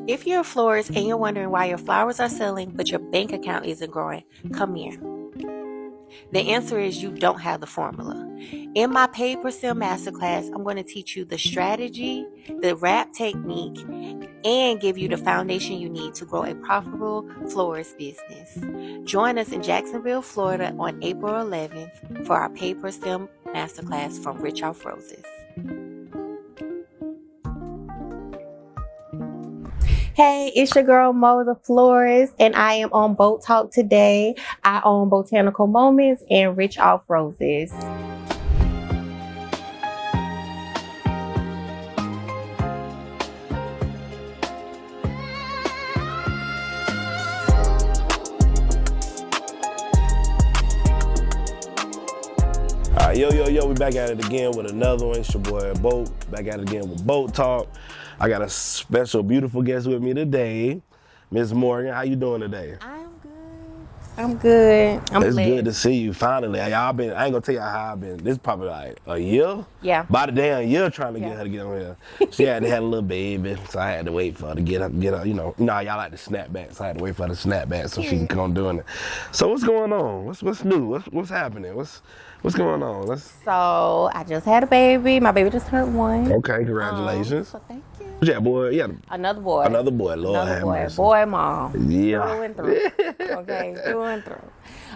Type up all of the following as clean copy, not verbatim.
If you're a florist and you're wondering why your flowers are selling but your bank account isn't growing, come here. The answer is you don't have the formula. In my Paid Per Sale Masterclass, I'm going to teach you the strategy, the wrap technique, and give you the foundation you need to grow a profitable florist business. Join us in Jacksonville, Florida on April 11th for our Paid Per Sale Masterclass from Rich Off Roses. Hey, it's your girl Mo the Florist, and I am on BoatTalk today. I own Botanical Moments and Rich Off Roses. Yo, we back at it again with another one. It's your boy Boat, back at it again with BoatTalk. I got a special, beautiful guest with me today, Miss Morgan. How you doing today? I'm good. It's good to see you finally. I ain't gonna tell you how I've been. This is probably like a year. Yeah. About a damn year trying to get her to get on here. She had to have a little baby, so I had to wait for her to get her. You know, y'all like to snap back, so I had to wait for her to snap back so she can come doing it. So what's going on? What's new? What's happening? What's going on? So I just had a baby. My baby just turned 1. Okay, congratulations. So thank you. Yeah, boy. Yeah. Another boy. Lord have mercy. Boy, mom. Yeah. Through and through. Okay, through and through.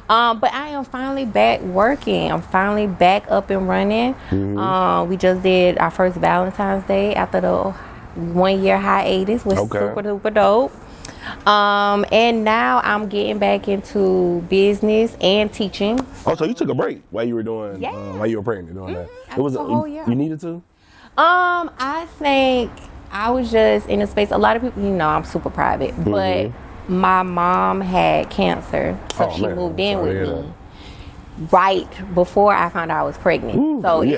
But I am finally back working. I'm finally back up and running. Mm-hmm. We just did our first Valentine's Day after the 1-year hiatus, which is super duper dope. And now I'm getting back into business and teaching. Oh, so you took a break while you were doing, while you were pregnant doing that? It was a whole year. You needed to? I think I was just in a space. A lot of people, I'm super private, but my mom had cancer, so she moved in with me right before I found out I was pregnant. Ooh, so you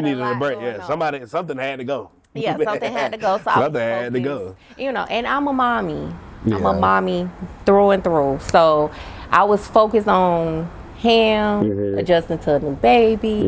needed a break. Yeah, something had to go. Yeah, something had to go. So something had to go. And I'm a mommy. Yeah. I'm a mommy through and through. So I was focused on him, adjusting to a new baby,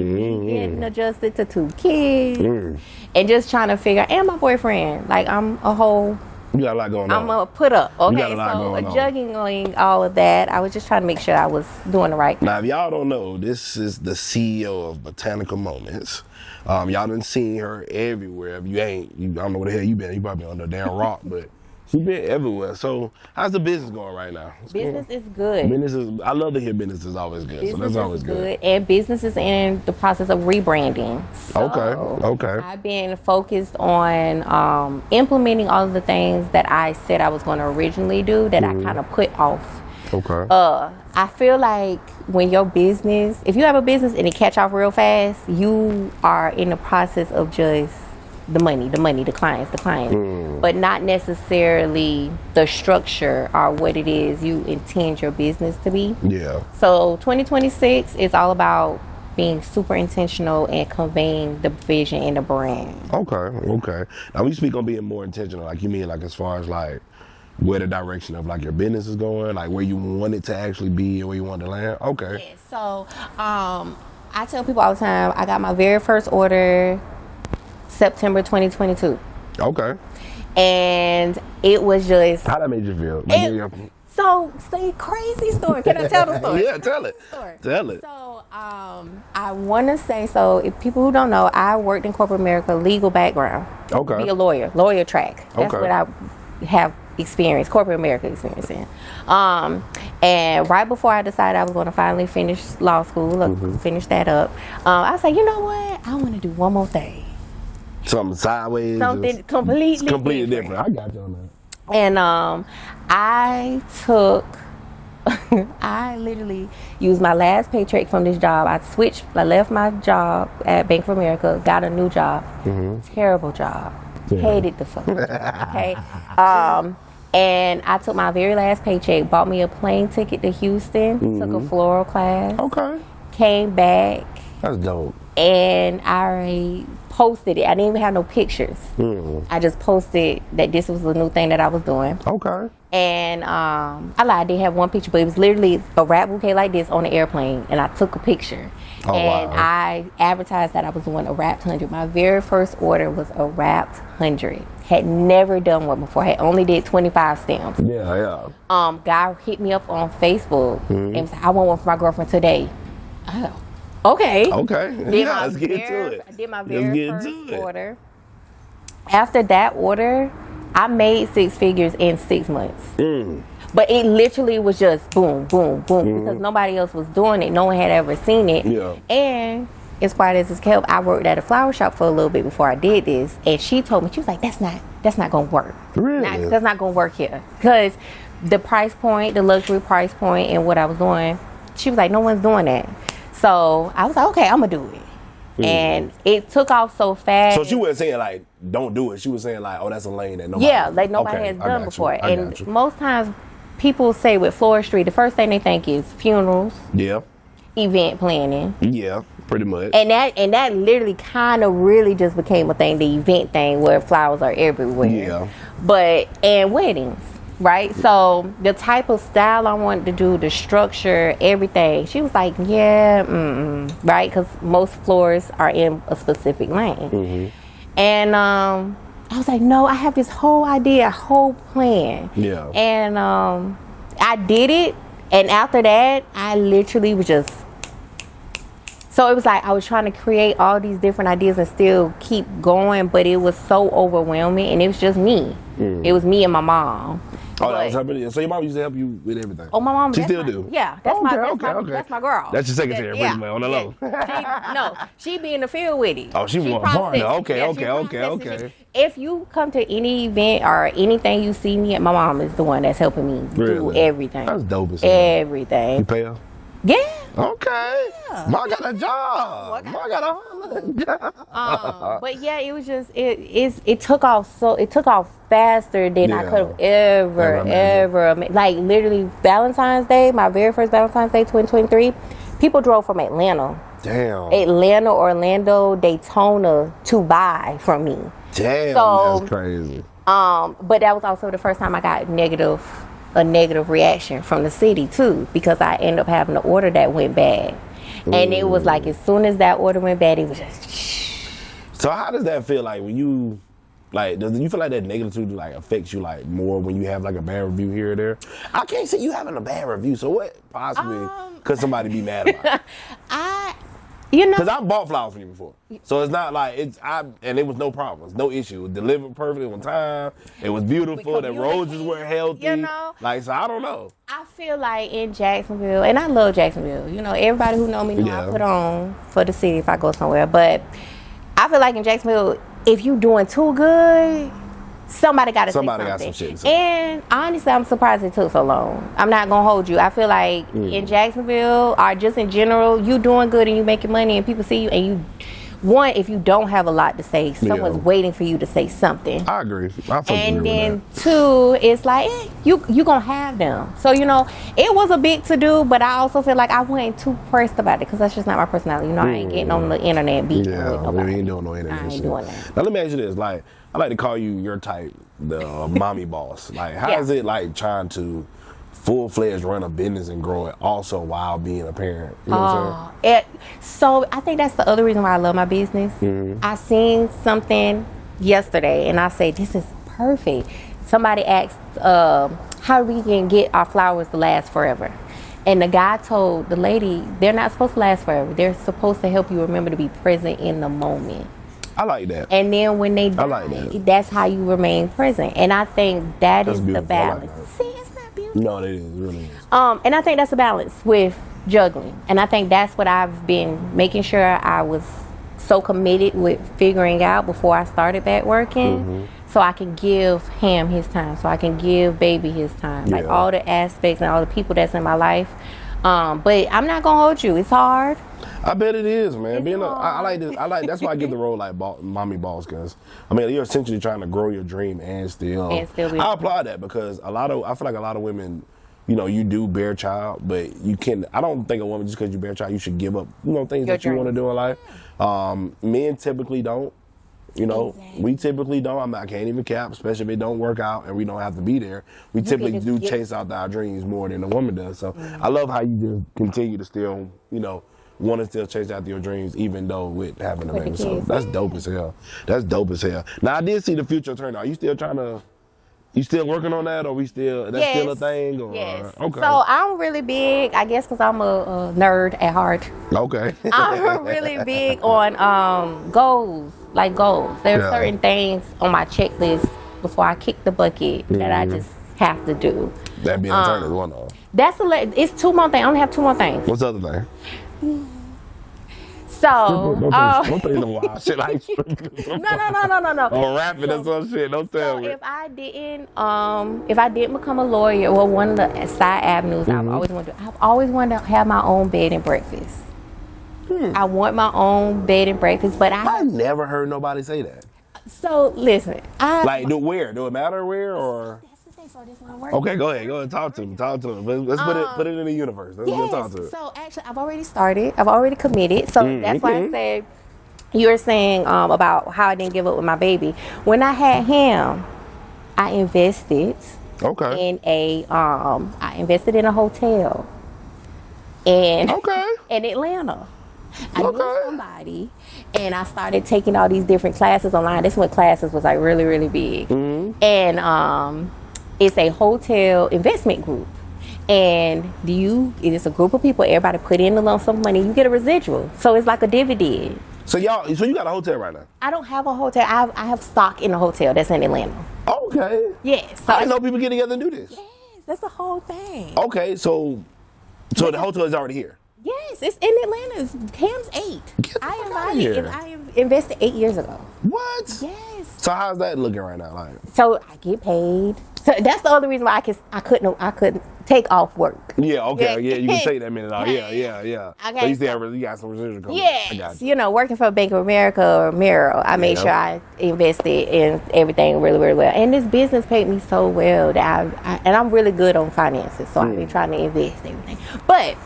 getting adjusted to 2 kids, and just trying to figure out, and my boyfriend, like I'm a whole... You got a lot going on. I'm a put up. Okay, so juggling all of that, I was just trying to make sure I was doing the right thing. Now, if y'all don't know, this is the CEO of Botanical Moments. Y'all done seen her everywhere. If I don't know where the hell you been. You probably on the damn rock, but she been everywhere. So, how's the business going right now? Business is good. I love to hear business is always good. Business so that's always good. And business is in the process of rebranding. So okay. I've been focused on implementing all of the things that I said I was going to originally do that I kind of put off. Okay. I feel like when your business, if you have a business and it catch off real fast, you are in the process of just the money, the clients, but not necessarily the structure or what it is you intend your business to be. Yeah. So 2026 is all about being super intentional and conveying the vision and the brand. Okay. Now when you speak on being more intentional, like you mean like as far as like where the direction of like your business is going, like where you want it to actually be and where you want it to land? Okay. Yeah, so I tell people all the time, I got my very first order September 2022. Okay. And it was just... How that made you feel? So, crazy story. Can I tell the story? Yeah, tell it. So, I want to say, if people who don't know, I worked in corporate America, legal background. Okay. Be a lawyer track. That's what I have corporate America experience in. And right before I decided I was going to finally finish law school, finish that up, I said, you know what? I want to do one more thing. Something sideways. Something completely different. I got you on that. And I literally used my last paycheck from this job. I left my job at Bank of America, got a new job. Terrible job. Yeah. Hated the fuck. Okay. And I took my very last paycheck, bought me a plane ticket to Houston, took a floral class. Okay. Came back. That's dope. And I posted it. I didn't even have no pictures. I just posted that this was the new thing that I was doing. Okay. And I lied, I didn't have one picture, but it was literally a wrap bouquet like this on the airplane, and I took a picture. And I advertised that I was doing a wrapped 100. My very first order was a wrapped 100. Had never done one before. Had only did 25 stems. Yeah. Guy hit me up on Facebook and was like, I want one for my girlfriend today. Oh, okay. Let's get into it. I did my very first order. After that order, I made 6 figures in 6 months. But it literally was just boom, boom, boom, because nobody else was doing it. No one had ever seen it. Yeah. And as quiet as it's kept, I worked at a flower shop for a little bit before I did this, and she told me, she was like, "That's not gonna work. Really? That's not gonna work here, because the price point, the luxury price point, and what I was doing." She was like, "No one's doing that." So I was like, "Okay, I'm gonna do it." And it took off so fast. So she wasn't saying like, "Don't do it." She was saying like, "Oh, that's a lane that nobody." Yeah, like nobody has done before. And most times, people say with floristry, the first thing they think is funerals. Yeah. Event planning. Yeah, pretty much. And that literally kind of really just became a thing, the event thing where flowers are everywhere. Yeah. And weddings, right? So the type of style I wanted to do, the structure, everything. She was like, yeah, right? Because most florists are in a specific lane. And I was like, no, I have this whole idea, a whole plan. Yeah. And I did it. And after that, I literally was just... So it was like I was trying to create all these different ideas and still keep going, but it was so overwhelming, and it was just me. It was me and my mom. Oh, that was happening. So your mom used to help you with everything? Oh, my mom. She still do? Yeah. That's my girl. That's your secretary, pretty much, on the low. No, she be in the field with it. Oh, she more partner. Okay. If you come to any event or anything you see me at, my mom is the one that's helping me do everything. That's dope as hell. Everything. You pay her? Yeah. Okay. Yeah. Ma got a job. Ma got a job. But yeah, it was just it took off faster than I could have ever like literally Valentine's Day, my very first Valentine's Day 2023, people drove from Atlanta, Orlando, Daytona to buy from me. Damn, so, that's crazy. But that was also the first time I got a negative reaction from the city too, because I ended up having an order that went bad. And it was like as soon as that order went bad, it was just... So how does that feel like when you, like, does you feel like that negativity like affects you like more when you have like a bad review here or there? I can't see you having a bad review, so what possibly could somebody be mad about? Because I bought flowers from you before, so it's not like and it was no problems, no issue. It was delivered perfectly on time. It was beautiful. The roses were healthy. You know, like, so I don't know. I feel like in Jacksonville, and I love Jacksonville. You know, everybody who know me know I put on for the city if I go somewhere. But I feel like in Jacksonville, if you doing too good, somebody got to say something. Got some shit. And honestly, I'm surprised it took so long. I'm not gonna hold you. I feel like in Jacksonville, or just in general, you doing good and you making money and people see you, and you, one, if you don't have a lot to say, someone's waiting for you to say something. I agree. And then two, it's like you gonna have them. So you know, it was a big to do, but I also feel like I wasn't too pressed about it because that's just not my personality. You know, I ain't getting on the internet beating with nobody. We ain't doing no internet. I ain't doing that. Now let me ask you this: like, I like to call you your type, the mommy boss. Like, how is it like trying to full-fledged run a business and grow it also while being a parent? You know what I'm saying? So I think that's the other reason why I love my business. I seen something yesterday and I say, this is perfect. Somebody asked how we can get our flowers to last forever. And the guy told the lady, they're not supposed to last forever. They're supposed to help you remember to be present in the moment. I like that. And then when they die, that's how you remain present. And I think that's the balance. See, it's not beautiful. No, it is. It really is. And I think that's a balance with juggling. And I think that's what I've been making sure I was so committed with figuring out before I started back working. So I can give him his time. So I can give baby his time. Like all the aspects and all the people that's in my life. But I'm not going to hold you. It's hard. I bet it is, man. I like this. That's why I give the role like mommy boss, because I mean you're essentially trying to grow your dream and still I applaud that, because I feel like a lot of women, you know, you do bear child, but I don't think a woman, just because you bear child, you should give up, you know, things that you want to do in life. Men typically don't. You know, we typically don't. I can't even cap, especially if it don't work out and we don't have to be there. We typically chase out our dreams more than a woman does. So I love how you just continue to still, you know, want to still chase after your dreams, even though with having a With the baby. So kids. that's dope as hell. That's dope as hell. Now I did see the future attorney. Are you still trying to? You still working on that, or still a thing? Or, yes. okay. So I'm really big, I guess, because I'm a nerd at heart. Okay. I'm really big on goals. There are certain things on my checklist before I kick the bucket that I just have to do. That being attorney is one of them. It's 2 more things. I only have 2 more things. What's the other thing? So, don't say no wild shit like no. or rapping or some shit. Don't tell me. If I didn't become a lawyer, well, one of the side avenues I've always wanted to have my own bed and breakfast. I want my own bed and breakfast, but I never heard nobody say that. So listen, where? Do it matter where or? That's the thing. So this one works. Okay, go ahead. Talk to me. Let's put it in the universe. Let's go talk to it. So actually, I've already started. I've already committed. So that's why I said you were saying about how I didn't give up with my baby. When I had him, I invested. Okay. I invested in a hotel. In Atlanta. I knew somebody, and I started taking all these different classes online. This is when classes was like really, really big. And it's a hotel investment group. And it is a group of people, everybody put in a lump sum of money, you get a residual. So it's like a dividend. So you got a hotel right now? I don't have a hotel. I have stock in a hotel that's in Atlanta. Okay. Yes. So I know people get together and do this. Yes, that's the whole thing. Okay, so the hotel is already here. Yes, it's in Atlanta. Cam's 8. I invested 8 years ago. What? Yes. So how's that looking right now? Like, so I get paid. So that's the only reason why I couldn't take off work. Yeah. Okay. Yeah. You can take that minute off. Yeah. Okay. So you got some residual coming. Yes. Working for Bank of America or Merrill, I made sure I invested in everything really, really well. And this business paid me so well that I'm really good on finances. So I've been trying to invest everything. But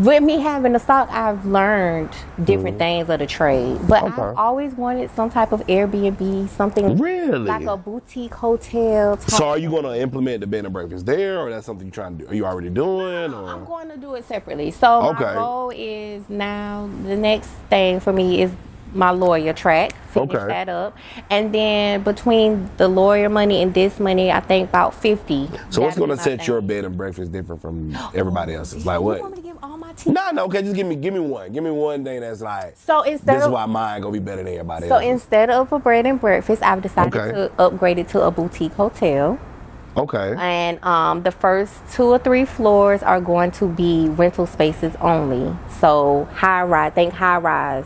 with me having the stock, I've learned different things of the trade. But I've always wanted some type of Airbnb, something like a boutique hotel type. So are you going to implement the bed and breakfast there, or that's something you're trying to do? Are you already doing? Or? I'm going to do it separately. So my goal is now, the next thing for me is my lawyer track, finish that up, and then between the lawyer money and this money, I think about 50. So what's going to set your bed and breakfast different from everybody else's? Like what? You want me to give all my tips? No, okay, just give me one. Give me one thing that's like, so this is why mine gonna be better than everybody else. So instead of a bread and breakfast, I've decided to upgrade it to a boutique hotel. Okay. And the first 2 or 3 floors are going to be rental spaces only. So high rise.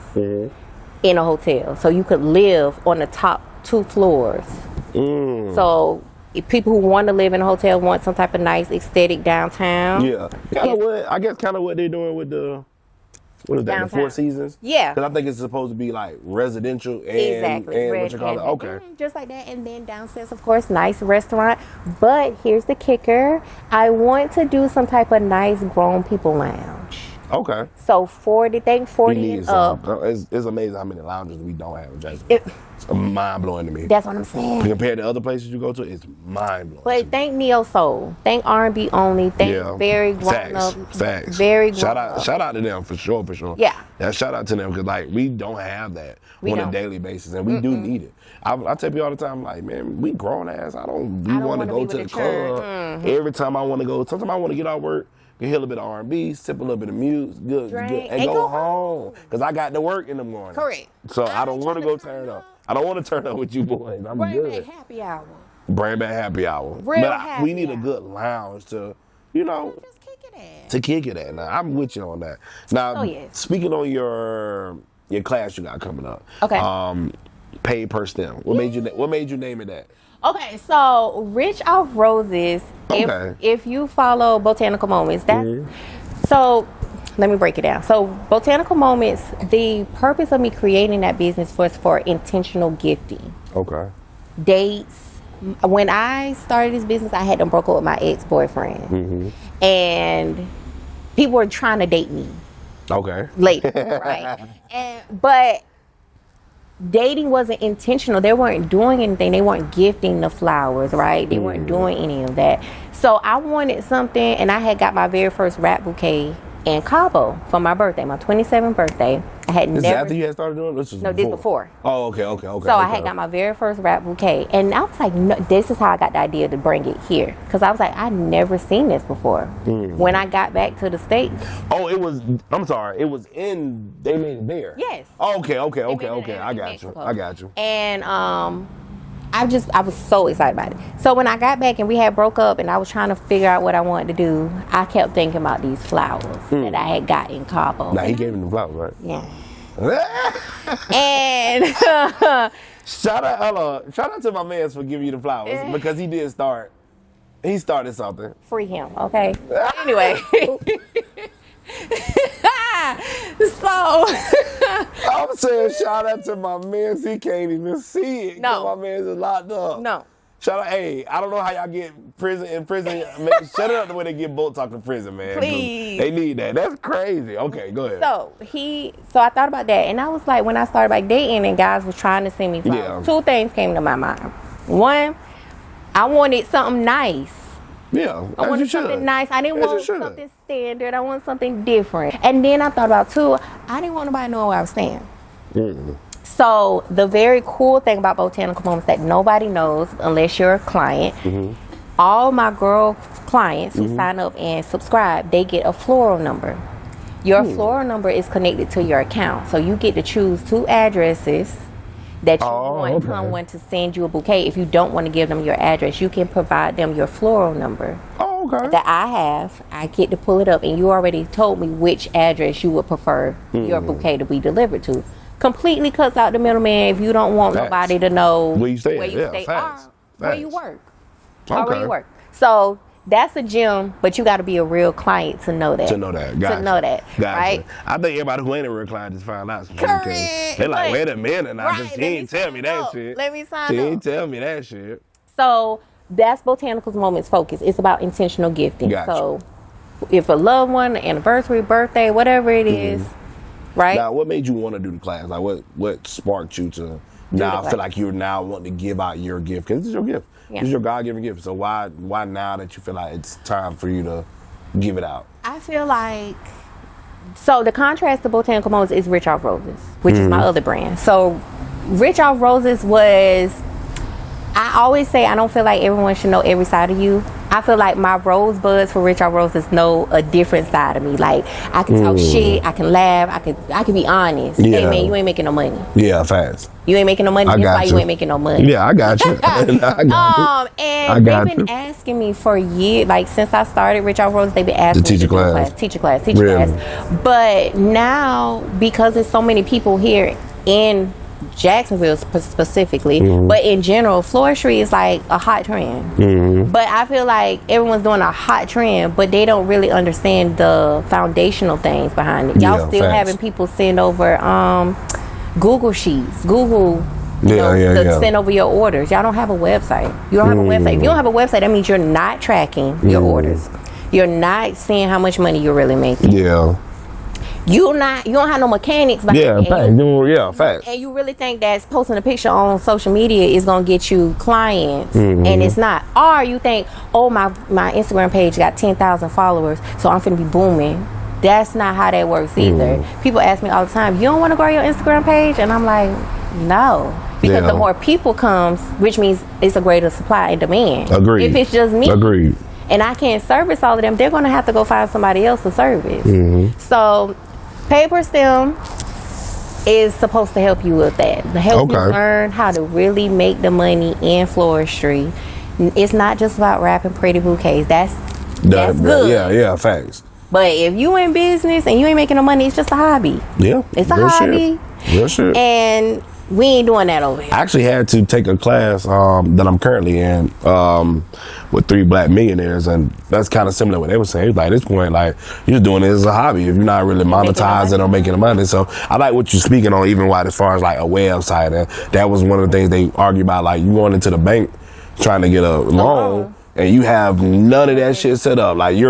In a hotel, so you could live on the top 2 floors. So if people who want to live in a hotel want some type of nice aesthetic downtown. Yeah, kind of what they're doing with the the Four Seasons. Yeah, because I think it's supposed to be like residential and what you call it. Okay, just like that, and then downstairs, of course, nice restaurant. But here's the kicker: I want to do some type of nice grown people lounge. Okay. So 40 and up. It's amazing how many lounges we don't have in Jacksonville. It's mind blowing to me. That's what I'm saying. Compared to other places you go to, it's mind blowing. But thank neo soul, thank R&B only, thank very grown up, facts. Very grown up. Shout out to them for sure. Yeah. Shout out to them because like we don't have that on a daily basis, and we do need it. I tell people all the time, like, man, we grown ass. I don't want to go to the club every time I want to go. Sometimes I want to get out work. Hear a little bit of R&B, sip a little bit of music, good, and go home. Because I got to work in the morning. Correct. So I don't want to go turn up. I don't want to turn up with you boys. I'm good. Bring back happy hour. Bring back happy hour. We need a good lounge to, just kick it at. To kick it at. Now, I'm with you on that. Now, speaking on your class you got coming up. Okay. Paid per stem. What made you name it that? Okay, so Rich Off Roses, if you follow Botanical Moments, so let me break it down. So Botanical Moments, the purpose of me creating that business was for intentional gifting. Okay. Dates. When I started this business, I had them broke up with my ex-boyfriend. And people were trying to date me. Okay. Later, right? But dating wasn't intentional. They weren't doing anything. They weren't gifting the flowers, right? They weren't doing any of that. So I wanted something, and I had got my very first wrap bouquet in Cabo for my birthday, my 27th birthday. I had This never. is after you had started doing this? No, this before. Oh, okay. So I had got my very first wrap bouquet, and I was like, no, this is how I got the idea to bring it here, because I was like, I'd never seen this before. When I got back to the States. Oh, it was. I'm sorry. It was in. They made it there. Yes. Oh, okay. I got you. And I was so excited about it. So when I got back and we had broke up and I was trying to figure out what I wanted to do, I kept thinking about these flowers that I had got in Cabo. Now he gave him the flowers, right? Yeah. And shout out to my man for giving you the flowers, because he did start. He started something. Free him, okay? Anyway. So I'm saying shout out to my man. He can't even see it. No. My man's is locked up. No. Shout out, hey, I don't know how y'all get in prison. Man, shut it up the way they get BoatTalk in prison, man. Please. They need that. That's crazy. Okay, go ahead. So I thought about that, and I was like, when I started like dating and guys was trying to send me flowers, two things came to my mind. One, I wanted something nice. Yeah, I wanted something nice. I didn't want something standard. I wanted something different. And then I thought about too, I didn't want nobody to know where I was staying. So the very cool thing about Botanical Moments that nobody knows unless you're a client, all my girl clients who sign up and subscribe, they get a floral number. Your floral number is connected to your account. So you get to choose 2 addresses that you want someone to send you a bouquet. If you don't want to give them your address, you can provide them your floral number. That I have. I get to pull it up, and you already told me which address you would prefer your bouquet to be delivered to. Completely cuts out the middleman if you don't want nobody to know where you stay, where you stay or where you work. Okay. Or where you work. So that's a gem, but you got to be a real client to know that. Gotcha. Right? I think everybody who ain't a real client just found out. Correct. They're like, wait a minute now, she ain't tell me that shit. Let me sign up. She ain't tell me that shit. So that's Botanical's Moments focus. It's about intentional gifting. Gotcha. So if a loved one, anniversary, birthday, whatever it is, right? Now, what made you want to do the class? Like, what sparked you to now feel like you're now wanting to give out your gift? Because this is your gift. Yeah. This is your God-given gift. So why now that you feel like it's time for you to give it out? I feel like, so the contrast to Botanical Moments is Rich Off Roses, which is my other brand. So Rich Off Roses was, I always say I don't feel like everyone should know every side of you. I feel like my rosebuds for Rich Off Roses know a different side of me. Like, I can talk shit, I can laugh, I can be honest. Yeah. Hey man, you ain't making no money. Yeah, fast. You ain't making no money. That's why you ain't making no money. Yeah, I got you. And they've been asking me for years, like since I started Rich Off Roses, they've been asking me to teach a class. But now, because there's so many people here in Jacksonville specifically, but in general, floristry is like a hot trend. But I feel like everyone's doing a hot trend, but they don't really understand the foundational things behind it. Y'all still having people send over Google Sheets, send over your orders. Y'all don't have a website. You don't have a website. If you don't have a website, that means you're not tracking your orders. You're not seeing how much money you're really making. Yeah. You don't have no mechanics behind it. Facts. And you really think that posting a picture on social media is gonna get you clients, and it's not. Or you think, oh, my Instagram page got 10,000 followers, so I'm finna be booming. That's not how that works either. People ask me all the time, you don't want to grow your Instagram page? And I'm like, no. Because the more people comes, which means it's a greater supply and demand. Agreed. If it's just me. Agreed. And I can't service all of them, they're going to have to go find somebody else to service. So Paper Stem is supposed to help you with that. To help you learn how to really make the money in floristry. It's not just about wrapping pretty bouquets. That's good. Yeah, facts. But if you in business and you ain't making no money, it's just a hobby. Yeah. It's a hobby. Real shit. And we ain't doing that over here. I actually had to take a class that I'm currently in with 3 black millionaires, and that's kind of similar to what they were saying. Like, at this point, like, you're doing it as a hobby if you're not really monetizing or making the money. So I like what you're speaking on, even as far as like a website. And that was one of the things they argue about. Like, you going into the bank trying to get a loan, and you have none of that shit set up. Like, he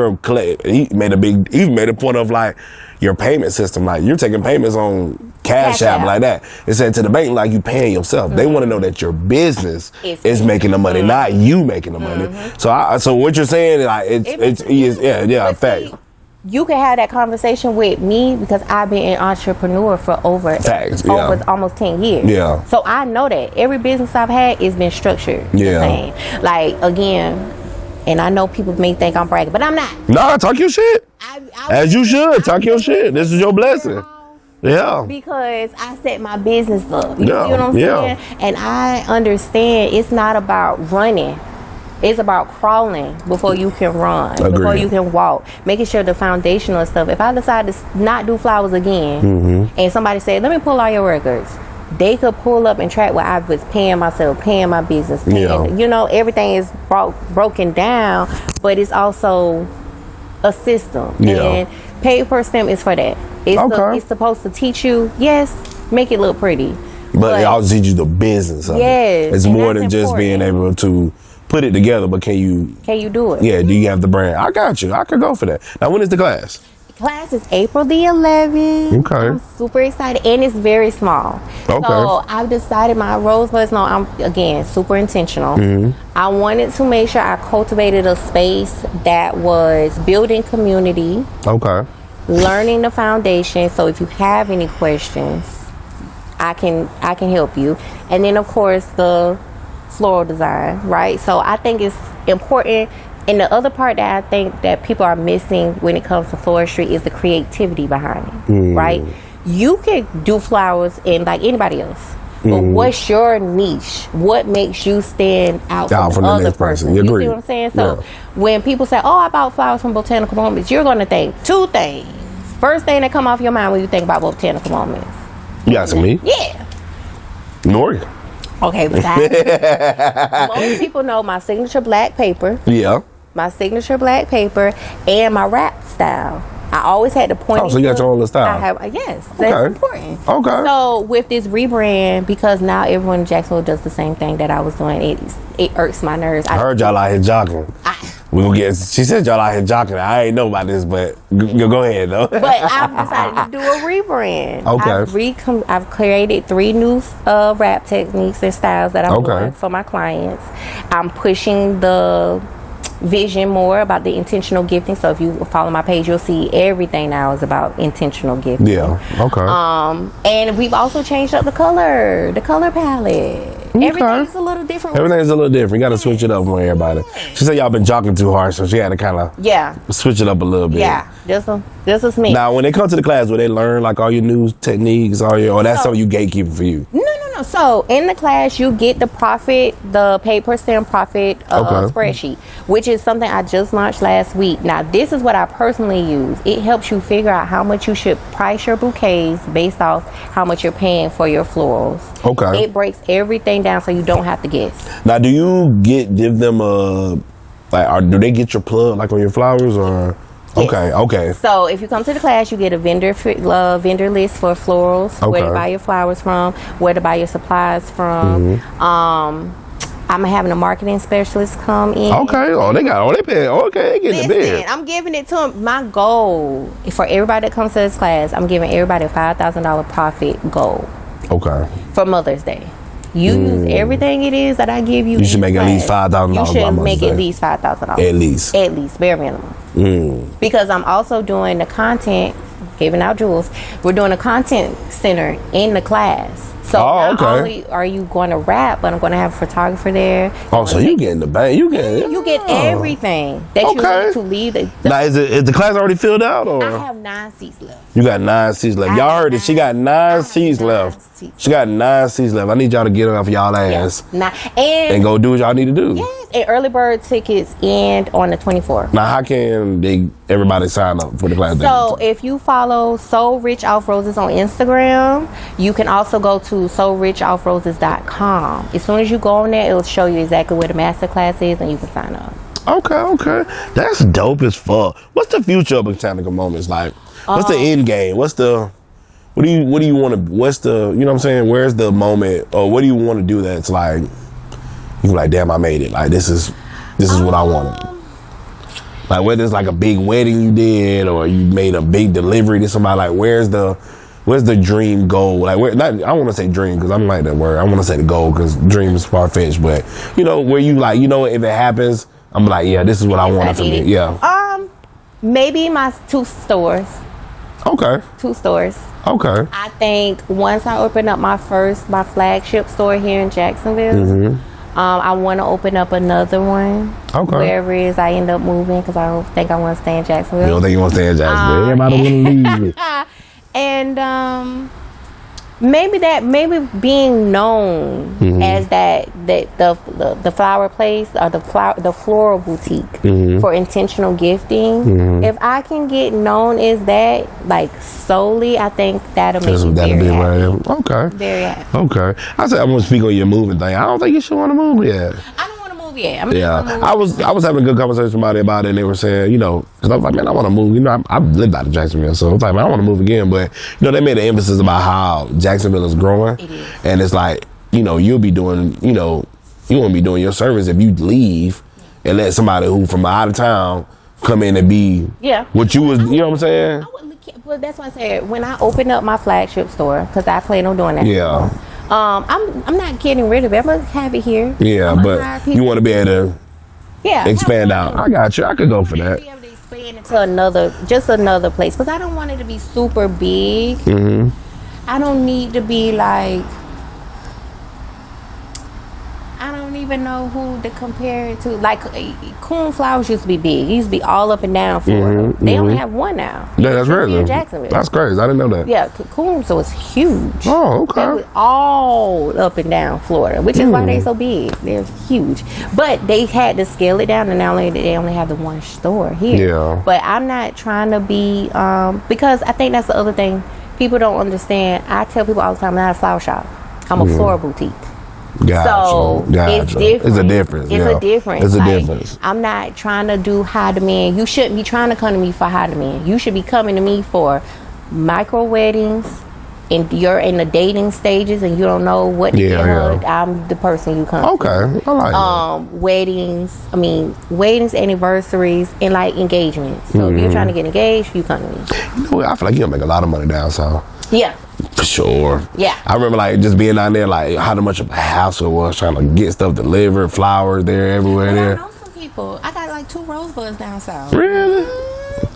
made a point of like your payment system. Like, you're taking payments on Cash App like that. It said to the bank, like, you paying yourself. They want to know that your business is making the money, not you making the money. So what you're saying, like, it's fact. you can have that conversation with me because I've been an entrepreneur for over almost 10 years. Yeah. So I know that every business I've had has been structured. Yeah. Like, again, and I know people may think I'm bragging, but I'm not. Nah, talk your shit. As you should. Talk your shit. This is your blessing. Yeah. Because I set my business up. You see what I'm saying? And I understand it's not about running. It's about crawling before you can run, before you can walk, making sure the foundational stuff. If I decide to not do flowers again, and somebody said, let me pull all your records, they could pull up and track what I was paying myself, paying my business, you know, everything is broken down, but it's also a system. And paid per stem is for that. It's supposed to teach you, yes, make it look pretty. But it also teach you the business of it. It's more than just being able to put it together, but can you do it? Yeah, do you have the brand? I got you. I could go for that. Now, when is the class? Class is April the 11th. Okay. I'm super excited, and it's very small. Okay. So I've decided my rosebuds. No, I'm again super intentional. I wanted to make sure I cultivated a space that was building community. Okay. Learning the foundation. So if you have any questions, I can help you. And then of course the floral design, right? So I think it's important. And the other part that I think that people are missing when it comes to floristry is the creativity behind it, right? You can do flowers in like anybody else, but what's your niche? What makes you stand out from the other person? You see what I'm saying? So when people say, oh, I bought flowers from Botanical Moments, you're going to think two things. First thing that come off your mind when you think about Botanical Moments. You asking me? Yeah. Nori. Okay, besides, most people know my signature black paper. Yeah. My signature black paper and my wrap style. I always had to point. Oh, so you got your own style. I have, yes, that's important. Okay. So with this rebrand, because now everyone in Jacksonville does the same thing that I was doing, it irks my nerves. I heard y'all out here jogging. We gonna get. She said y'all out here jogging. I ain't know about this, but go ahead though. But I've decided to do a rebrand. Okay. I've created 3 new wrap techniques and styles that I'm doing for my clients. I'm pushing the vision more about the intentional gifting. So if you follow my page, you'll see everything now is about intentional gifting. Yeah. Okay. And we've also changed up the color palette. Okay. Everything's a little different. Everything's a little different. You got to switch it up for everybody. She said y'all been jogging too hard, so she had to kind of switch it up a little bit. Yeah, just as me. Now, when they come to the class, will they learn like all your new techniques, or that's something you gatekeeping for you? No. So in the class, you get the paid per stem profit spreadsheet, which is something I just launched last week. Now, this is what I personally use. It helps you figure out how much you should price your bouquets based off how much you're paying for your florals. Okay. It breaks everything down so you don't have to guess. Now, do you give them do they get your plug like on your flowers or? Yes. Okay. So if you come to the class, you get a vendor list for florals, where to buy your flowers from, where to buy your supplies from. I'm having a marketing specialist come in. Okay. They pay. Okay, they getting it big. I'm giving it to them. My goal for everybody that comes to this class, I'm giving everybody a $5,000 profit goal. Okay. For Mother's Day. You use everything it is that I give you. You should make at least $5,000. You should make at least $5,000. At least, bare minimum. Because I'm also doing the content, giving out jewels. We're doing a content center in the class. So not only are you going to rap, but I'm going to have a photographer there. Oh, so you get in the bank. You get everything that you need to leave. Now, is the class already filled out? Or? I have 9 seats left. You got 9 seats left. Y'all heard it. She got 9 seats left. She got 9 seats left. I need y'all to get off y'all ass and go do what y'all need to do. Yes, and early bird tickets end on the 24th. Now, how can everybody sign up for the class? So, if you follow So Rich Off Roses on Instagram, you can also go to SoRichOffRoses.com. As soon as you go on there, it will show you exactly where the master class is, and you can sign up. Okay. That's dope as fuck. What's the future of Botanical Moments like? What's the end game? What do you want to? What's the? You know what I'm saying? Where's the moment? Or what do you want to do that's like? You're like, damn, I made it. Like this is what I wanted. Like whether it's like a big wedding you did or you made a big delivery to somebody. Like where's the dream goal? Like I don't want to say dream because I don't like that word. I want to say the goal because dream is far fetched. But where you like, if it happens, I'm like, yeah, this is what I wanted for me. Yeah. Maybe my 2 stores. Okay. 2 stores. Okay. I think once I open up my flagship store here in Jacksonville, I want to open up another one. Okay. Wherever it is I end up moving, because I don't think I want to stay in Jacksonville. You don't think you want to stay in Jacksonville? Everybody want to leave. And maybe being known as the flower place or the floral boutique for intentional gifting. If I can get known as that, like solely, I think that'll make me very happy. Okay. Very happy. Okay. I said I'm gonna speak on your moving thing. I don't think you should want to move yet. I don't want to move yet. I was having a good conversation with somebody about it, and they were saying, because I was like, man, I want to move. I've lived out of Jacksonville, so I was like, man, I want to move again. But they made an emphasis about how Jacksonville is growing. It is. And it's like, you'll be doing, you won't be doing your service if you leave and let somebody who from out of town come in and be what you was, you know what I'm saying? Well, that's why I said when I open up my flagship store, because I plan on doing that. Yeah. I'm not getting rid of it. I'm gonna have it here. Yeah, but you want to be able to expand out. I got you. I could go for that. Be able to expand into another place, because I don't want it to be super big. I don't need to be like, I don't even know who to compare it to. Like, coon flowers used to be big. It used to be all up and down Florida. They only have one now. Yeah, that's crazy. In Jacksonville. That's crazy. I didn't know that. Yeah, coon, so it's huge. Oh, okay. They was all up and down Florida, which is why they're so big. They're huge. But they had to scale it down, and now they only have the one store here. Yeah. But I'm not trying to be, because I think that's the other thing people don't understand. I tell people all the time, I'm not a flower shop. I'm a floral boutique. Gotcha. It's different. It's a difference. It's a difference. It's a difference. I'm not trying to do high demand. You shouldn't be trying to come to me for high demand. You should be coming to me for micro weddings, and you're in the dating stages and you don't know what to get her. I'm the person you come to. Okay. I like that. Weddings, anniversaries, and like engagements. So if you're trying to get engaged, you come to me. I feel like you'll make a lot of money down south. Yeah. For sure. Yeah. I remember just being down there, how much of a hassle it was trying to get stuff delivered, flowers there, everywhere there. I know some people. I got like 2 rosebuds down south. Really?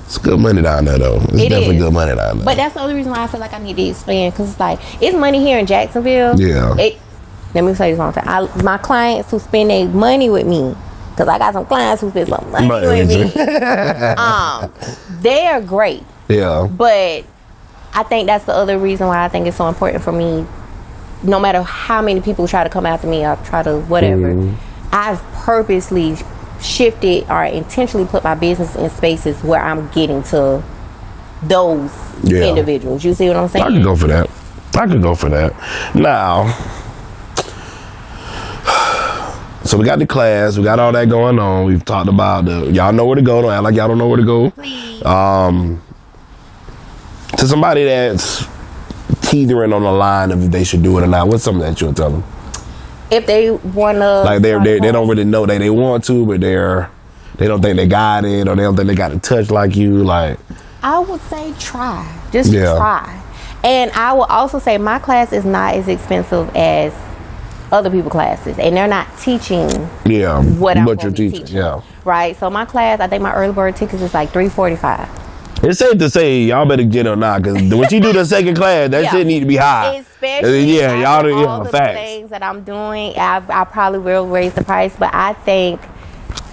It's good money down there, though. It's definitely good money down there. But that's the only reason why I feel like I need to expand, because it's like, it's money here in Jacksonville. Yeah. Let me say this one time. My clients who spend their money with me, because I got some clients who spend some money with me. They are great. Yeah. But I think that's the other reason why I think it's so important for me, no matter how many people try to come after me or try to whatever, I've purposely shifted or intentionally put my business in spaces where I'm getting to those individuals. You see what I'm saying? I could go for that. Now, so we got the class, we got all that going on. We've talked about y'all know where to go. Don't act like y'all don't know where to go. Please. To somebody that's teetering on the line of if they should do it or not, what's something that you'll tell them? If they want to, they don't really know that they want to, but they don't think they got it, or they don't think they got a touch like you. Like, I would say try, just try. And I will also say my class is not as expensive as other people's classes, and they're not teaching what you're teaching. Yeah, right. So my class, I think my early bird tickets is like $345. It's safe to say y'all better get or not, because when you do the second class, that shit need to be high. Especially all the facts. things that I'm doing, I probably will raise the price. But I think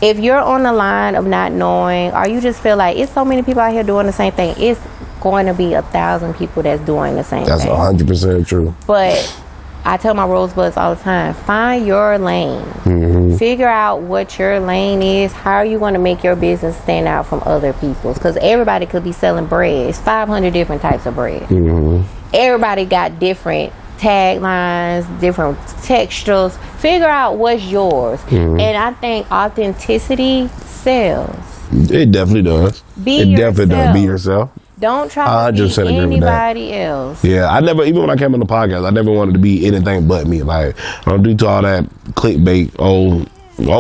if you're on the line of not knowing, or you just feel like it's so many people out here doing the same thing, it's going to be 1,000 people that's doing the same thing. That's 100% true. But I tell my rosebuds all the time, find your lane. Figure out what your lane is. How are you going to make your business stand out from other people's? Because everybody could be selling bread. It's 500 different types of bread. Everybody got different taglines, different textures. Figure out what's yours. And I think authenticity sells. It definitely does. Definitely does. Be yourself. Don't try to be anybody else. Yeah, even when I came on the podcast, I never wanted to be anything but me. Like, I don't do all that clickbait. Oh,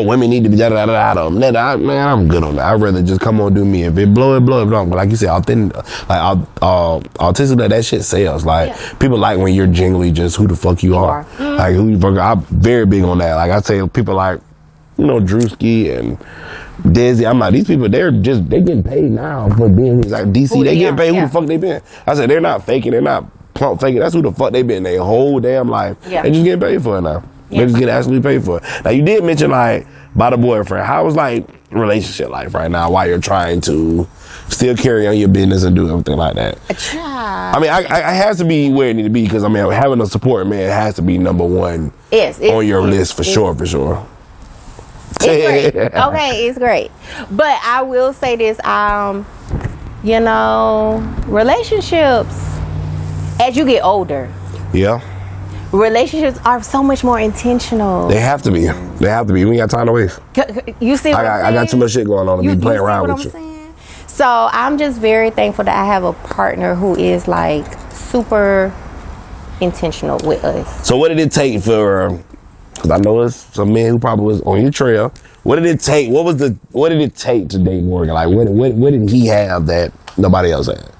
women need to be da-da-da-da-da. Man, I'm good on that. I'd rather just come on do me. If it blow, it blow. But like you said, authentic, autistic, that shit sells. Like, people like when you're genuinely just who the fuck you are. Like, who you fuck. I'm very big on that. Like, I say, people like, Drewski and Desi. I'm like, these people, they getting paid now for being like DC. They getting paid. Who the fuck they been? I said, they're not faking. They're not pump faking. That's who the fuck they been their whole damn life. Yeah. They just getting paid for it now. They just get actually paid for it. Now, you did mention, like, about the boyfriend. How is, like, relationship life right now while you're trying to still carry on your business and do everything like that? I mean, I has to be where it need to be because, I mean, having a support man has to be number one on your list for sure. It's great. Okay, it's great. But I will say this, relationships, as you get older. Yeah. Relationships are so much more intentional. They have to be. We ain't got time to waste. You see what I'm saying? I got too much shit going on to be playing around with you. Saying? So I'm just very thankful that I have a partner who is like super intentional with us. So what did it take for, because I know there's some men who probably was on your trail. What did it take? What did it take to date Morgan? Like what did he have that nobody else had?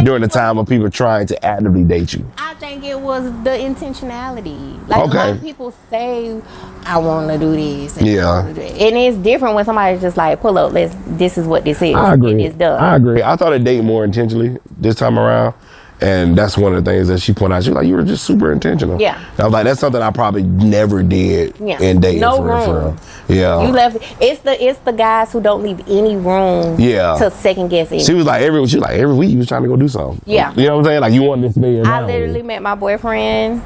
During the time of people trying to actively date you? I think it was the intentionality. Like a lot of people say, I want to do this. And and it's different when somebody's just like, pull up, this is what this is. I agree. It's done. I agree. I thought I'd date more intentionally this time around. And that's one of the things that she pointed out. She was like, you were just super intentional. Yeah. And I was like, that's something I probably never did in dating. No room. Yeah. You left. It's the guys who don't leave any room to second guess it. She was like, every week you was trying to go do something. Yeah. You know what I'm saying? Like, you wanted this to be your I literally met my boyfriend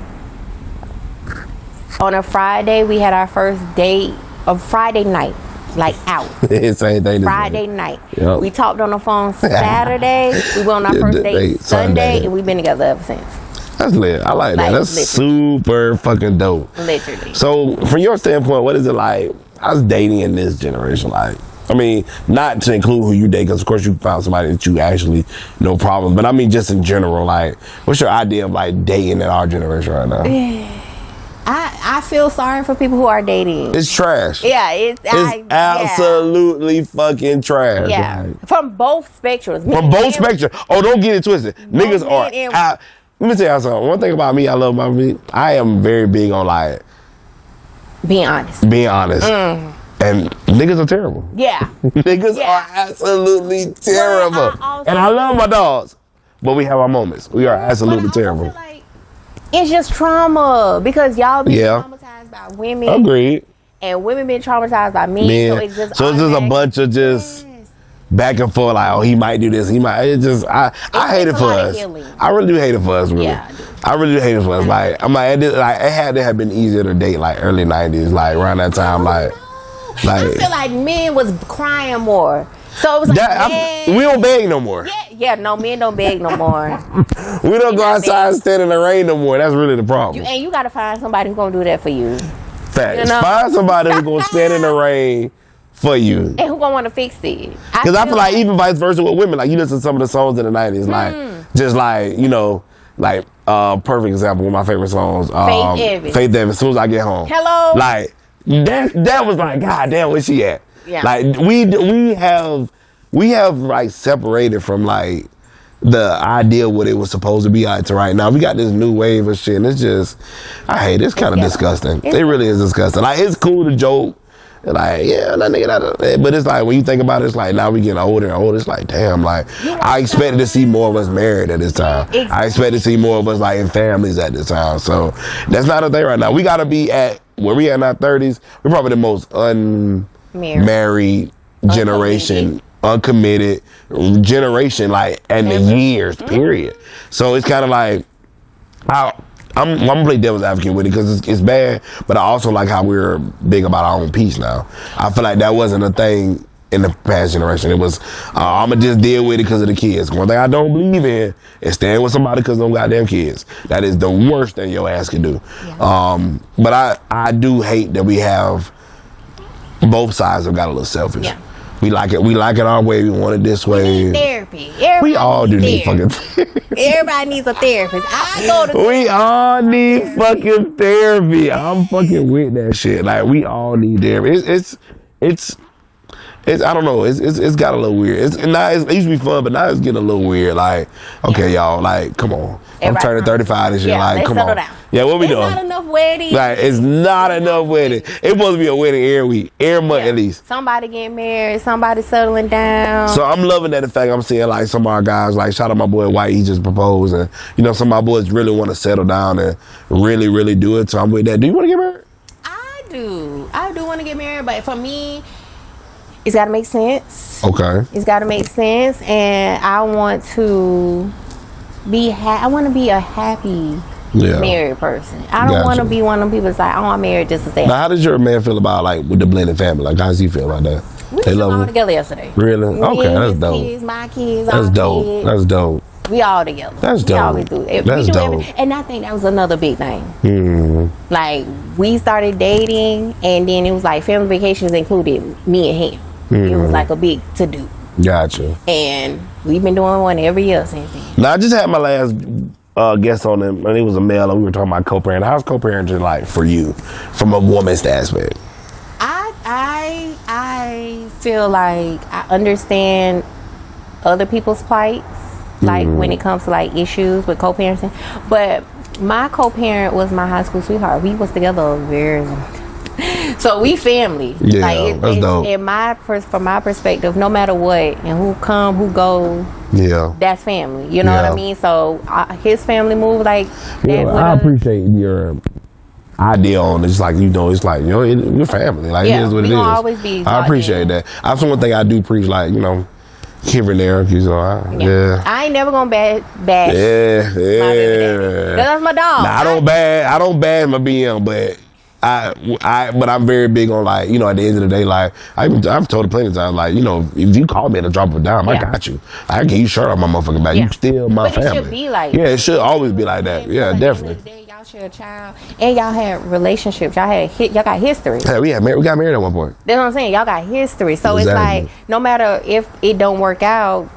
on a Friday. We had our first date of Friday night. Like out. Same thing. Friday night. Yep. We talked on the phone Saturday. We went on our first date Sunday, and we've been together ever since. That's lit. I like that. That's super fucking dope. Literally. So, from your standpoint, what is it like? How's dating in this generation like? I mean, not to include who you date, because of course you found somebody that you actually no problem. But I mean, just in general, like, what's your idea of like dating in our generation right now? I feel sorry for people who are dating. It's trash. Yeah, it's absolutely fucking trash. Yeah, like, from both spectrums. From both spectrums. Oh, don't get it twisted. Niggas are out. Let me tell y'all something. One thing about me, I love about me. I am very big on like being honest. And niggas are terrible. Yeah. Niggas are absolutely terrible. And I love my dogs, but we have our moments. We are absolutely terrible. It's just trauma because y'all be traumatized by women. Agreed. And women been traumatized by men. So it's just a bunch of just back and forth. Like, oh, he might do this. He might. It just I hate it for us. I really do hate it for us. Really. Yeah, I really do hate it for us. Like, I'm like, it had to have been easier to date like early '90s, like around that time. Like I feel like men was crying more. So it was like, we don't beg no more. Yeah, no, men don't beg no more. We don't go outside and stand in the rain no more. That's really the problem. You got to find somebody who's going to do that for you. Facts. You know? Find somebody who's going to stand in the rain for you. And who going to want to fix it. Because I feel like even vice versa with women. Like, you listen to some of the songs in the 90s. Like, just like, like, perfect example, one of my favorite songs. Faith Evans. As soon as I get home. Hello. Like, that was like, God damn, where's she at? Yeah. Like, we have like separated from like the idea of what it was supposed to be out to right now. We got this new wave of shit, and it's just, I hate it. It's kind of disgusting. It really is disgusting. Like, it's cool to joke, like, yeah, that nigga, but it's like, when you think about it, it's like, now we getting older and older. It's like, damn, like, I expected to see more of us married at this time. Exactly. I expected to see more of us like in families at this time. So that's not a thing right now. We got to be at where we at in our 30s. We're probably the most unmarried generation, uncommitted generation, like, and the years, period. So it's kind of like, I'm gonna play devil's advocate with it because it's bad, but I also like how we're big about our own peace now. I feel like that wasn't a thing in the past generation. It was, I'm gonna just deal with it because of the kids. One thing I don't believe in is staying with somebody because of them goddamn kids. That is the worst thing your ass can do. Yeah. But I do hate that we have both sides have got a little selfish. Yeah. We like it our way. We want it this way. We need therapy. We all do need fucking therapy. Everybody needs a therapist. We all need fucking therapy. I'm fucking with that shit. Like, we all need therapy. I don't know. It's got a little weird. It used to be fun, but now it's getting a little weird. Like, okay, y'all, like, come on. I'm turning 35 this year. Yeah, like, come on. Down. Yeah, what we doing? It's not enough weddings. Like, it's not enough wedding. It's supposed to be a wedding every week, every month at least. Somebody getting married, somebody settling down. So I'm loving that the fact I'm seeing like some of our guys, like shout out my boy White, he just proposed, and you know some of my boys really want to settle down and really, really do it. So I'm with that. Do you want to get married? I do want to get married, but for me, it's got to make sense. Okay. It's got to make sense, and I want to be. I want to be a happy married person. I don't want to be one of them people that's like, oh, I'm married just to say. Now, how does your man feel about like with the blended family? Like, how does he feel about that? We they love all together yesterday. Really? Okay, that's dope. Kids, my kids, that's dope. Kids. That's dope. We all together. That's dope. We always do. That's dope. And I think that was another big thing. Mm-hmm. Like, we started dating, and then it was like family vacations included me and him. Mm-hmm. It was like a big to-do. Gotcha. And we've been doing one every year since then. Now, I just had my last guest on him, and it was a male, and we were talking about co-parenting. How's co-parenting like for you, from a woman's aspect? I feel like I understand other people's plights, like when it comes to like issues with co-parenting. But my co-parent was my high school sweetheart. We was together very long. So we family. Yeah, like that's dope. From my perspective, no matter what and who come, who go, that's family. You know what I mean? So his family moved like that. I appreciate your idea on it. It's like, you know, it's like, you know, your family. Like, it is what it is. Always be. I appreciate that. That's one thing I do preach, like, you know, here and there. So I ain't never gonna bash. Yeah. That's my dog. Nah, I don't bash my BM, but but I'm very big on, like, you know, at the end of the day, like, I've told her plenty of times, like, you know, if you call me to drop a dime, I got you. I can get you shirt off my motherfucking back. You still my family. It should be like that. It should always be like that. Yeah, definitely. Y'all share a child, and y'all had relationships. Y'all got history. Yeah, we got married at one point. That's what I'm saying. Y'all got history. So it's like, no matter if it don't work out,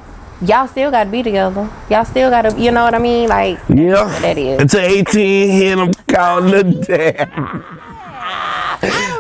y'all still got to be together. Y'all still got to, you know what I mean? Like, what that is. Until 18, hit I'm counting the days.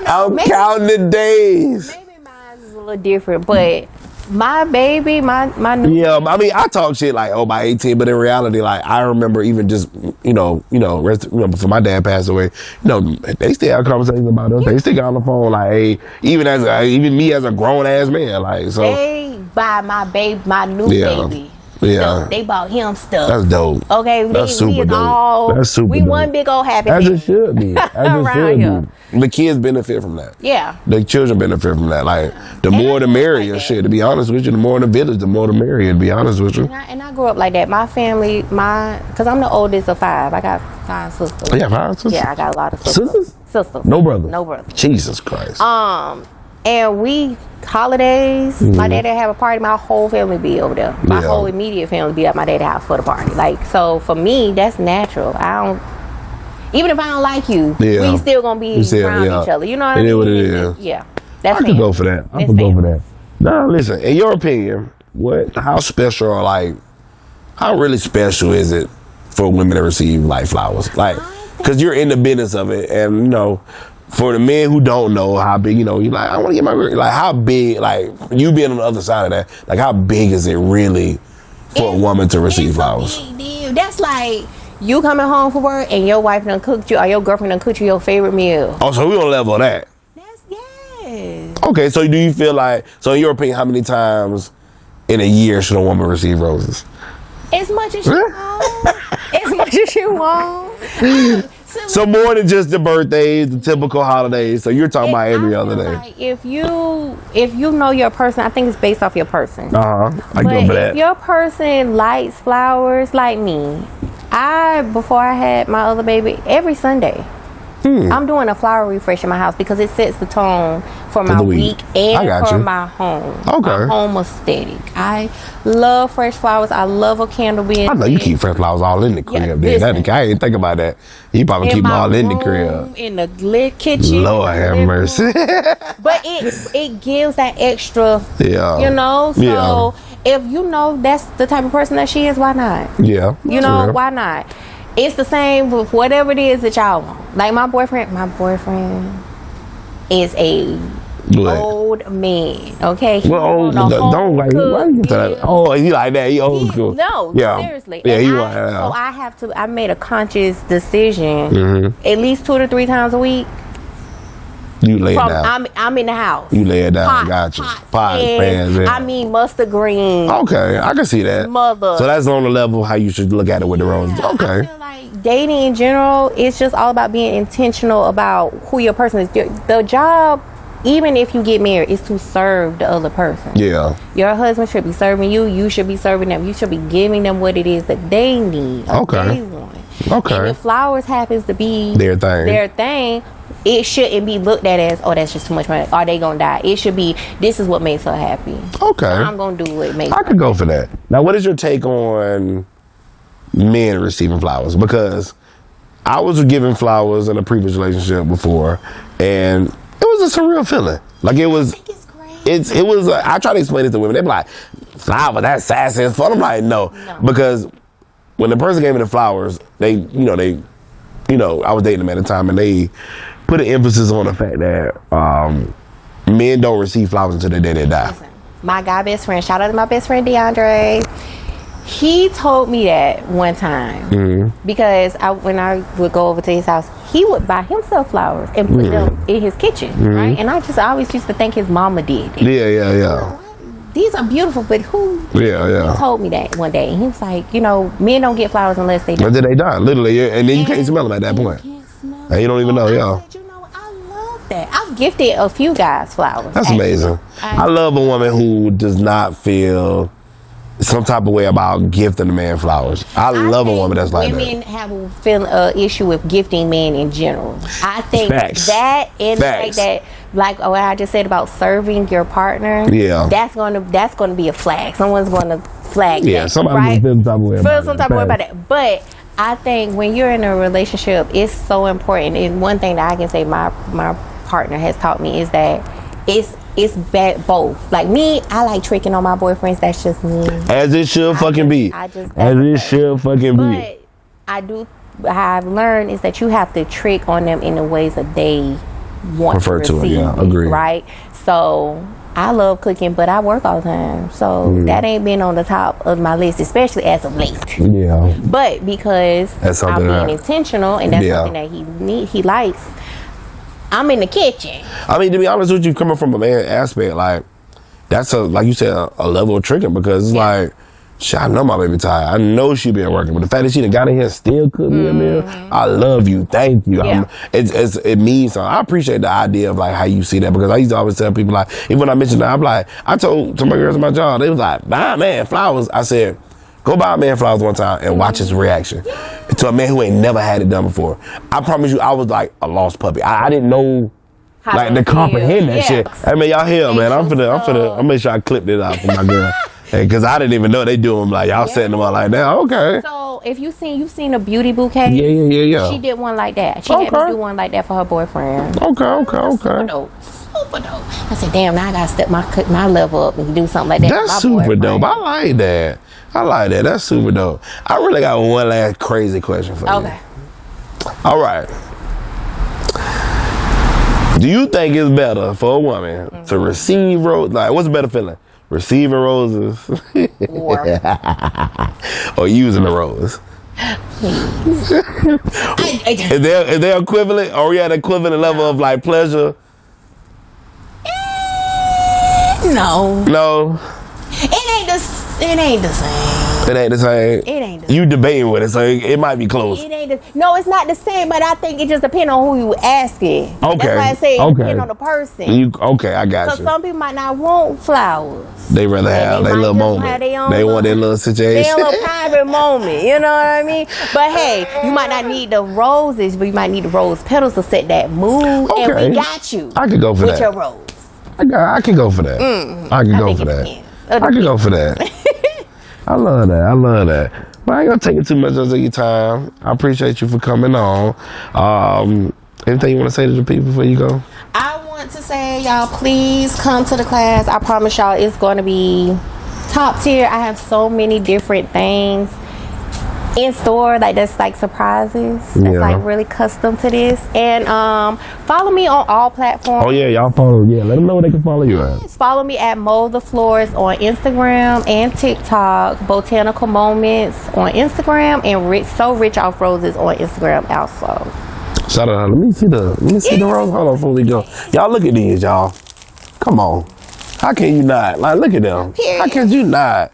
I'm counting the days. Maybe mine is a little different, but my baby, my new baby. I mean, I talk shit like, oh, by 18, but in reality, like, I remember even just, before my dad passed away, they still have conversations about us. They still got on the phone, like, hey, even me as a grown ass man, like, so they buy my new baby. Yeah, they bought him stuff. That's dope. Okay, that's super dope. That's super dope. We one big old happy family. As it should be. Around here. The kids benefit from that. Yeah. The children benefit from that. Like, the more the merrier, shit, to be honest with you. The more in the village, the more the merrier, to be honest with you. And I grew up like that. My family, because I'm the oldest of 5. I got 5 sisters. Oh, yeah, 5 sisters? Yeah, I got a lot of sisters. Sisters? No brother? No brother. Jesus Christ. And we, holidays, my daddy have a party, my whole family be over there. My whole immediate family be at my daddy's house for the party. Like, so for me, that's natural. Even if I don't like you, we still gonna be around each other. You know what I mean? It is what it is. Yeah. That's I could go for that. I could go for that. Now, listen, in your opinion, how special or like, how really special is it for women to receive like flowers? Like, because you're in the business of it, and for the men who don't know how big, you're like, I want to get my, like, how big, like, you being on the other side of that, like, how big is it really for a woman to receive flowers? Big deal. That's like you coming home from work and your wife done cooked you, or your girlfriend done cooked you your favorite meal. Oh, so we on level of that. Yes. Okay, so do you feel like, so in your opinion, how many times in a year should a woman receive roses? As much as you want. As much as you want. So more than just the birthdays, the typical holidays. So you're talking about every other day. Like if you know your person, I think it's based off your person. I go for that. If your person likes flowers like me, before I had my other baby, every Sunday, I'm doing a flower refresh in my house because it sets the tone for my week and for my home. Okay. My home aesthetic. I love fresh flowers. I love a candle being. I know you keep fresh flowers all in the crib. I didn't think about that. You probably keep them all in the crib. In the lit kitchen. Lord have mercy. But it gives that extra. Yeah. So if that's the type of person that she is, why not? Yeah. Why not? It's the same with whatever it is that y'all want. Like my boyfriend is a What? Old man, okay? Well, old, don't like. Why you that? Oh, you like that? He old school. No, yeah. Seriously. Yeah, So I made a conscious decision at least 2 to 3 times a week. You lay it down. I'm in the house. You lay it down. Gotcha. Pots, pans. Yeah. I mean mustard green. Okay, I can see that. Mother. So that's on the level how you should look at it with the roses. Okay. I feel like dating in general, it's just all about being intentional about who your person is. The job, even if you get married, is to serve the other person. Yeah. Your husband should be serving you. You should be serving them. You should be giving them what it is that they need. Okay. They want. Okay. And if flowers happens to be their thing, it shouldn't be looked at as, oh, that's just too much money. Are they gonna die? It should be, this is what makes her happy. Okay. So I'm gonna do what makes her I could go for that. Now, what is your take on men receiving flowers? Because I was giving flowers in a previous relationship before, and it was a surreal feeling. Like it was. I think it's great. It was. I try to explain it to women. They be like, "Flower, that's sassy as fun." I'm like, no, because when the person gave me the flowers, I was dating them at the time, and they put an emphasis on the fact that men don't receive flowers until the day they die. Listen, my guy best friend, shout out to my best friend DeAndre. He told me that one time because when I would go over to his house, he would buy himself flowers and put them in his kitchen, right? And I always used to think his mama did it. Yeah. These are beautiful, but who? Yeah. He told me that one day, and he was like, men don't get flowers unless they die. Until they die, literally, and then you can't smell them at that point. And you don't even know, I said, I love that. I've gifted a few guys flowers. That's amazing. I love a woman who does not feel some type of way about gifting a man flowers. I love a woman that's like that. Women have an issue with gifting men in general. I think that and like that, like what I just said about serving your partner. Yeah, that's gonna be a flag. Someone's gonna flag. Yeah, that, somebody right? feel some type of way about feel some type of way about that. But I think when you're in a relationship, it's so important. And one thing that I can say my partner has taught me is that it's bad both. Like me, I like tricking on my boyfriends. That's just me. As it should fucking be. As it should fucking be. But I've learned is that you have to trick on them in the ways that they want to receive. Yeah, agree. Right? So I love cooking, but I work all the time. So that ain't been on the top of my list, especially as of late. Yeah. But because I'm being intentional and that's something that he likes, I'm in the kitchen. I mean, to be honest with you, coming from a man aspect, like that's like you said, a level of tricking because it's like, shit, I know my baby tired. I know she been working, but the fact that she done got in here and still cooked me a meal, I love you, thank you. Yeah. It means something. I appreciate the idea of like how you see that because I used to always tell people like, even when I mentioned that, I'm like, I told some of my girls at my job, they was like, buy a man flowers. I said, go buy a man flowers one time and watch his reaction. To a man who ain't never had it done before. I promise you, I was like a lost puppy. I didn't know like to comprehend that shit. Hey man, y'all here, man. I'm make sure I clipped it out for my girl. Cause I didn't even know they do them like y'all setting them up like that. Okay. So if you've seen a beauty bouquet. Yeah. She did one like that. She had me do one like that for her boyfriend. Okay. Super dope. I said, damn, now I gotta step my level up and do something like that. That's super dope. I like that. That's super dope. I really got one last crazy question for you. Okay. All right. Do you think it's better for a woman to receive roses? Like, what's a better feeling? Receiving roses or using the rose? Is they equivalent? Are we at equivalent level of like pleasure? No. It ain't the same. It ain't the same. You debating with it, so it might be close. No, it's not the same, but I think it just depends on who you asking. Okay. That's why I say it depends on the person. I got you. Because some people might not want flowers. They rather have their little moment. They want their little situation. Their little private moment. You know what I mean? But hey, you might not need the roses, but you might need the rose petals to set that mood. Okay. And we got you. I could go for that. With your rose. I can go for that. I can go for that. I can go for that. I love that. But I ain't gonna take it too much of your time. I appreciate you for coming on. Anything you want to say to the people before you go? I want to say, y'all, please come to the class. I promise y'all it's going to be top tier. I have so many different things. in store, like that's like surprises. That's like really custom to this. And follow me on all platforms. Oh yeah, y'all follow. Yeah, let them know where they can follow you at. Follow me at Mo the Florist on Instagram and TikTok. Botanical Moments on Instagram and Rich Off Roses on Instagram also. Shout out. Let me see the rose. Hold on before we go. Y'all look at these, y'all. Come on. How can you not? Like, look at them. Period. How can you not?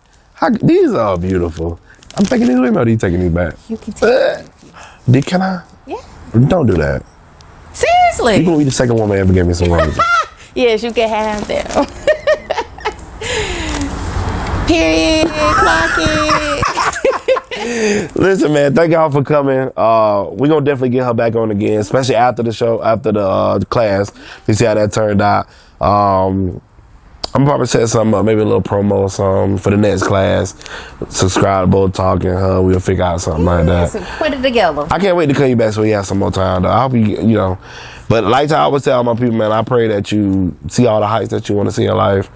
These are beautiful. I'm taking these with me, or are you taking these back? You can take Can I? Yeah. Don't do that. Seriously? You gonna be the second woman ever gave me some roses. Yes, you can have them. Period. Clock it. Listen, man, thank y'all for coming. We're gonna definitely get her back on again, especially after the show, after the class. You see how that turned out. I'm probably set something up, maybe a little promo or something for the next class. Subscribe to BoatTalk and her. We'll figure out something like that. Put it together. I can't wait to come you back so we have some more time, though. I hope you know. But like I always tell my people, man, I pray that you see all the heights that you want to see in life.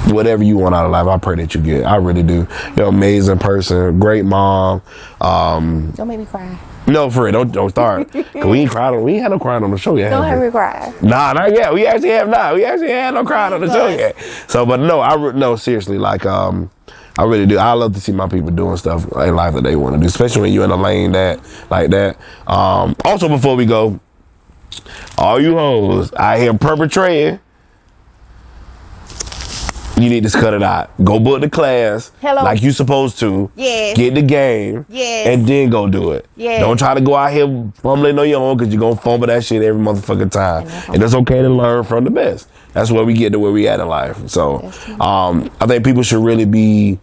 Whatever you want out of life, I pray that you get. I really do. You're an amazing person, great mom. Don't make me cry. No, for real, don't start. Cause we ain't had no crying on the show yet. Don't have me cry. Nah, not yet. We actually have not. We actually had no crying on the show yet. So, but no, seriously, like, I really do. I love to see my people doing stuff in life that they want to do, especially when you're in a lane like that. Also, before we go, all you hoes out here perpetrating, you need to cut it out. Go book the class like you supposed to. Yes. Get the game. Yes. And then go do it. Yes. Don't try to go out here fumbling on your own because you're going to fumble that shit every motherfucking time. And it's okay to learn from the best. That's where we get to where we at in life. So I think people should really be,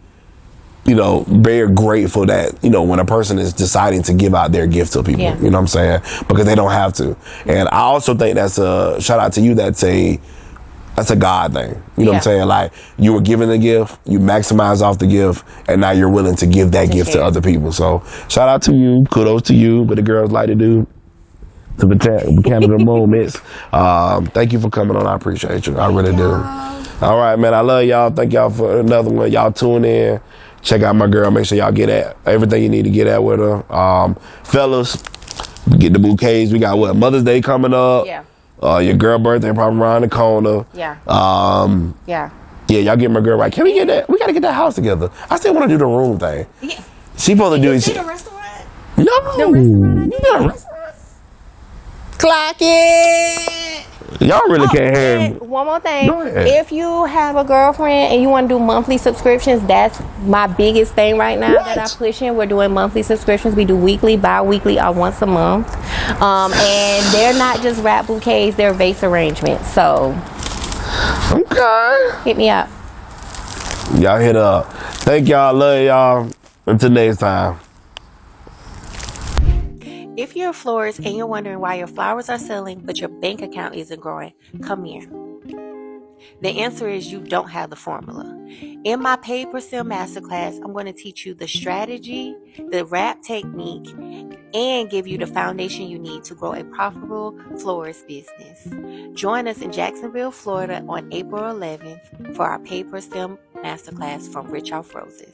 very grateful that, when a person is deciding to give out their gift to people. Yeah. You know what I'm saying? Because they don't have to. And I also think that's a shout out to you. That's a God thing. You know what I'm saying? Like, you were given the gift, you maximize off the gift, and now you're willing to give that gift to other people. So, shout out to you. Kudos to you. What the girls like to do. To Botanical Moments. Thank you for coming on. I appreciate you. I really do. All right, man. I love y'all. Thank y'all for another one. Y'all tune in. Check out my girl. Make sure y'all get at everything you need to get at with her. Fellas, get the bouquets. We got Mother's Day coming up. Yeah. Your girl birthday probably around the corner. Yeah. Yeah, y'all get my girl right. Can we get that? We gotta get that house together. I still want to do the room thing. Yeah. She supposed to do it. See the restaurant? No. The restaurant. Clock it. Y'all really can't hear. One more thing. Go ahead. If you have a girlfriend and you want to do monthly subscriptions, that's my biggest thing right now that I'm pushing. We're doing monthly subscriptions. We do weekly, bi-weekly, or once a month. And they're not just wrap bouquets, they're vase arrangements. So okay, hit me up. Y'all hit up. Thank y'all. Love y'all. Until next time. If you're a florist and you're wondering why your flowers are selling but your bank account isn't growing, come here. The answer is you don't have the formula. In my paid per sale masterclass, I'm going to teach you the strategy, the wrap technique, and give you the foundation you need to grow a profitable florist business. Join us in Jacksonville, Florida on April 11th for our paid per sale masterclass from Rich Off Roses.